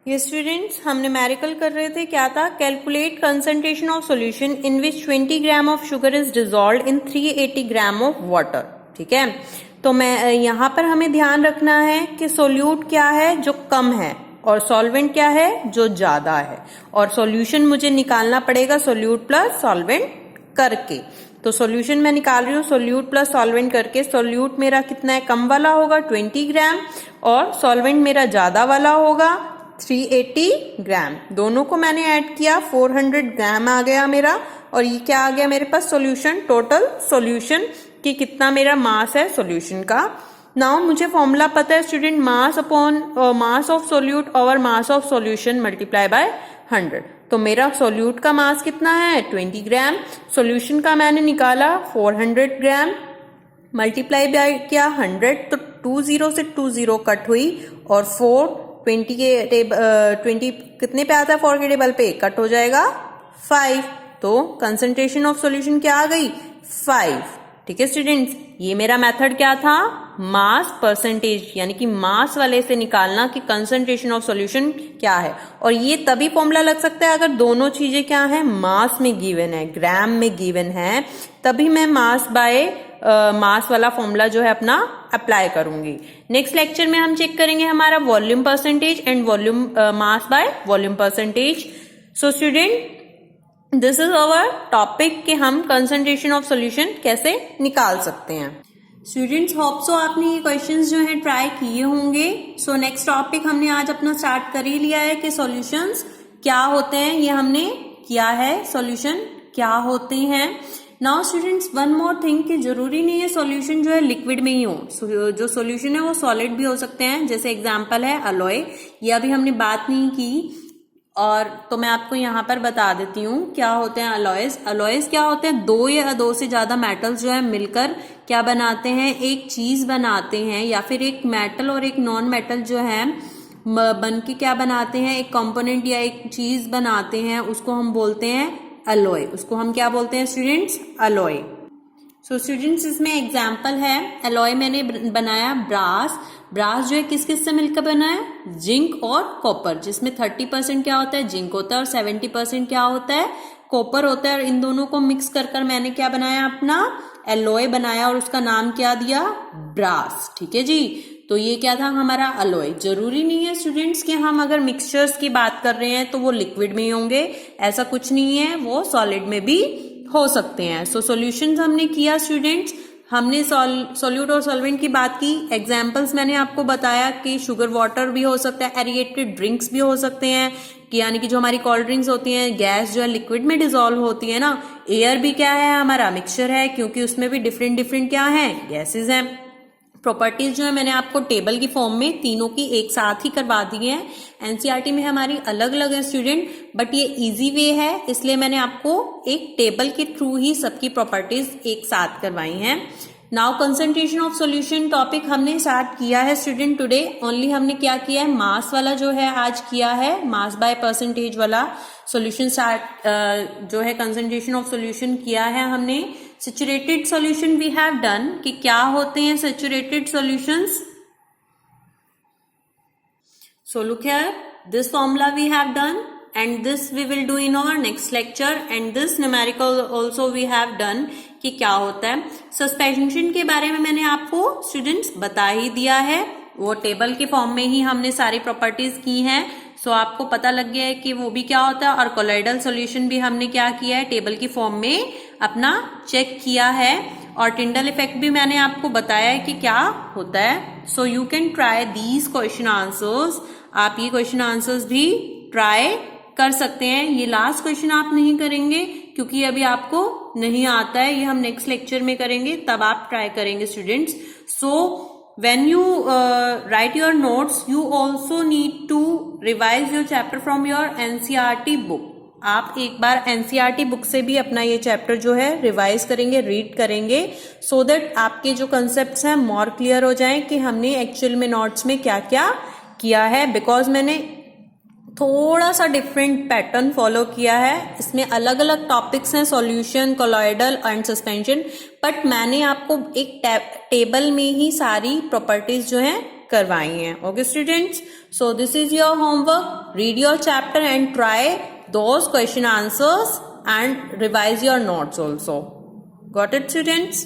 ये स्टूडेंट्स हम न्यूमेरिकल कर रहे थे, क्या था, calculate concentration of solution in which 20 gram of sugar is dissolved in 380 gram of water. ठीक है, तो मैं यहाँ पर हमें ध्यान रखना है कि सोल्यूट क्या है जो कम है और सॉल्वेंट क्या है जो ज्यादा है, और सॉल्यूशन मुझे निकालना पड़ेगा सोल्यूट प्लस सॉल्वेंट करके। तो सॉल्यूशन मैं निकाल रही हूँ सोल्यूट प्लस सॉल्वेंट करके। सोल्यूट मेरा कितना है, कम वाला होगा 20 ग्राम, और सॉल्वेंट मेरा ज्यादा वाला होगा 380 ग्राम। दोनों को मैंने ऐड किया, 400 ग्राम आ गया मेरा, और ये क्या आ गया मेरे पास, सॉल्यूशन, टोटल सॉल्यूशन कि कितना मेरा मास है सॉल्यूशन का। नाउ मुझे फॉर्मूला पता है student, mass upon mass of solute over mass of solution multiply by 100। तो मेरा सोल्यूट का मास कितना है 20 ग्राम, सॉल्यूशन का मैंने निकाला 400 ग्राम, मल्टीप्लाई बाय क्या 100, तो 20 से 20 कट हुई, और 20 कितने पे आता है 4 के टेबल पे, कट हो जाएगा 5। तो कंसंट्रेशन ऑफ सॉल्यूशन क्या आ गई 5। ठीक है स्टूडेंट्स, ये मेरा मेथड क्या था, मास परसेंटेज, यानी कि मास वाले से निकालना कि कंसंट्रेशन ऑफ सॉल्यूशन क्या है। और ये तभी फॉर्मूला लग सकता है अगर दोनों चीजें क्या है, मास में गिवन है, ग्राम में गिवन है, तभी मैं मास बाय मास वाला फॉर्मूला जो है अपना अप्लाई करूंगी। नेक्स्ट लेक्चर में हम चेक करेंगे हमारा volume percentage and volume mass by volume percentage. So student, this is our topic कि हम कंसंट्रेशन ऑफ सॉल्यूशन कैसे निकाल सकते हैं। स्टूडेंट्स, होप सो आपने ये क्वेश्चंस जो है ट्राई किए होंगे। सो नेक्स्ट टॉपिक हमने आज अपना स्टार्ट कर ही लिया है कि सॉल्यूशंस क्या होते हैं, ये हमने किया है, सॉल्यूशन क्या होते हैं। Now students, one more thing कि जरूरी नहीं है सॉल्यूशन जो है लिक्विड में ही हो, जो सॉल्यूशन है वो सॉलिड भी हो सकते हैं। जैसे एग्जांपल है अलॉय, ये अभी हमने बात नहीं की, और तो मैं आपको यहाँ पर बता देती हूँ क्या होते हैं अलॉयज। अलॉयज क्या होते हैं, दो या दो से ज्यादा मेटल्स जो है मिलकर क्या बनाते हैं, एक चीज बनाते हैं, या फिर एक मेटल और एक नॉन मेटल जो है बन के क्या बनाते हैं, एक कंपोनेंट या एक चीज बनाते हैं, उसको हम बोलते हैं अलॉय। उसको हम क्या बोलते हैं स्टूडेंट्स, अलॉय। सो स्टूडेंट्स, इसमें एग्जाम्पल है, अलॉय मैंने बनाया ब्रास। ब्रास जो है किस किस से मिलकर बना है, जिंक और कॉपर, जिसमें 30% क्या होता है, जिंक होता है, और 70% क्या होता है, कॉपर होता है। और इन दोनों को मिक्स कर कर मैंने क्या बनाया, अपना अलॉय बनाया, और उसका नाम क्या दिया, ब्रास। ठीक है जी, तो ये क्या था हमारा अलॉय। जरूरी नहीं है स्टूडेंट्स कि हम अगर मिक्सचर्स की बात कर रहे हैं तो वो लिक्विड में ही होंगे, ऐसा कुछ नहीं है, वो सॉलिड में भी हो सकते हैं। सो सॉल्यूशंस हमने किया स्टूडेंट्स, हमने सॉल्यूट और सॉल्वेंट की बात की। एग्जांपल्स मैंने आपको बताया कि शुगर वाटर भी हो सकता है, एरिएटेड ड्रिंक्स भी हो सकते हैं, कि यानी कि जो हमारी कोल्ड ड्रिंक्स होती हैं, गैस जो है लिक्विड में डिसॉल्व होती है ना। एयर भी क्या है, हमारा मिक्सचर है, क्योंकि उसमें भी डिफरेंट डिफरेंट क्या है, गैसेज हैं। प्रॉपर्टीज जो है मैंने आपको टेबल की फॉर्म में तीनों की एक साथ ही करवा दी है। एनसीईआरटी में हमारी अलग अलग है स्टूडेंट, बट ये इजी वे है, इसलिए मैंने आपको एक टेबल के थ्रू ही सबकी प्रॉपर्टीज एक साथ करवाई हैं। Now concentration of solution topic हमने स्टार्ट किया है स्टूडेंट टुडे। ओनली हमने क्या किया है, मास वाला जो है आज किया है, मास बाय परसेंटेज वाला सॉल्यूशन स्टार्ट जो है कंसंट्रेशन ऑफ सॉल्यूशन किया है हमने। Saturated solution we have done, कि क्या होते हैं saturated solutions. So look here, this formula we have done and this we will do in our next lecture, and this numerical also we have done कि क्या होता है। Suspension के बारे में मैंने आपको स्टूडेंट्स बता ही दिया है, वो टेबल के फॉर्म में ही हमने सारी प्रॉपर्टीज की हैं। सो आपको पता लग गया है कि वो भी क्या होता है, और कोलॉइडल सॉल्यूशन भी हमने क्या किया है, टेबल की फॉर्म में अपना चेक किया है। और टिंडल इफेक्ट भी मैंने आपको बताया है कि क्या होता है। So you can try these question answers, आप ये क्वेश्चन आंसर्स भी ट्राई कर सकते हैं। ये लास्ट क्वेश्चन आप नहीं करेंगे क्योंकि अभी आपको नहीं आता है, ये हम नेक्स्ट लेक्चर में करेंगे, तब आप ट्राई करेंगे students. So when you write your notes, you also need to revise your chapter from your NCERT book. आप एक बार NCERT बुक से भी अपना ये चैप्टर जो है रिवाइज करेंगे, रीड करेंगे, सो दैट आपके जो कंसेप्ट्स हैं मोर क्लियर हो जाएं कि हमने एक्चुअल में नोट्स में क्या क्या किया है। बिकॉज मैंने थोड़ा सा डिफरेंट पैटर्न फॉलो किया है, इसमें अलग अलग टॉपिक्स हैं, solution, colloidal and suspension, but मैंने आपको एक टेबल में ही सारी प्रॉपर्टीज जो हैं करवाई हैं. Okay students, so this is your homework. Read your chapter and try those question answers and revise your notes also. Got it, students?